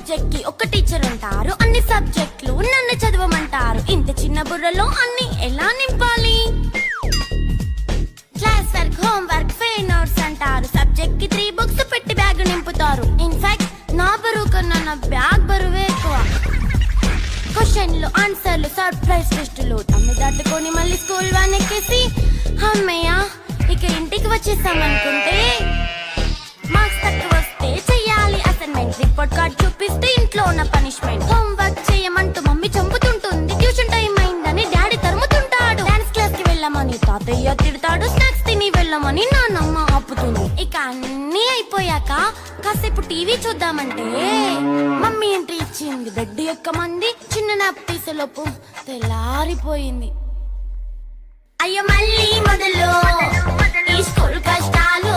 Subject కి ఒక teacher ఉంటారు, అన్ని సబ్జెక్టులు నన్ను చదవమంటారు. ఇంత చిన్న బుర్రలో అన్ని ఎలా నింపాలి? Class work, home work, fair notes అంటారు. సబ్జెక్ట్ కి 3 బుక్స్ పెట్టి బ్యాగ్ నింపుతారు. ఇన్ఫాక్ట్ నా బరువు కన్నా నా బ్యాగ్ బరువే ఎక్కువ. క్వశ్చన్లు, ఆన్సర్లు, సర్ప్రైజ్ టెస్టులు తమ్మి దాటుకొని మళ్ళీ స్కూల్ వ్యాన్ ఎక్కేసి అమ్మయ్య ఇక ఇంటికి వచ్చేసామనుకుంటే మార్క్స్ తక్కువ వస్తే చెయ్యాలి అసైన్మెంట్. రిపోర్ట్ కార్డ్ చూపిస్తే ఇంట్లో ఉన్న పనిష్మెంట్. హోమ్ వర్క్ చేయమంటూ మమ్మీ చంపుతుంటుంది. ట్యూషన్ టైం అయిందని డాడీ తరుముతుంటాడు. డాన్స్ క్లాస్ కి వెళ్ళమని తాతయ్య తిడతాడు. స్నాక్స్ తిని వెళ్ళమని నాన్నమ్మ ఆపుతుంది. ఇక అన్నీ అయిపోయాక కాసేపు టీవీ చూద్దామంటే మమ్మీ ఎంట్రీ ఇచ్చింది. బెడ్ ఎక్కమంది. చిన్న నాప్ తీసేలోపు తెల్లారిపోయింది. అయ్యో మళ్ళీ మొదలు ఈ స్కూల్ కష్టాలు.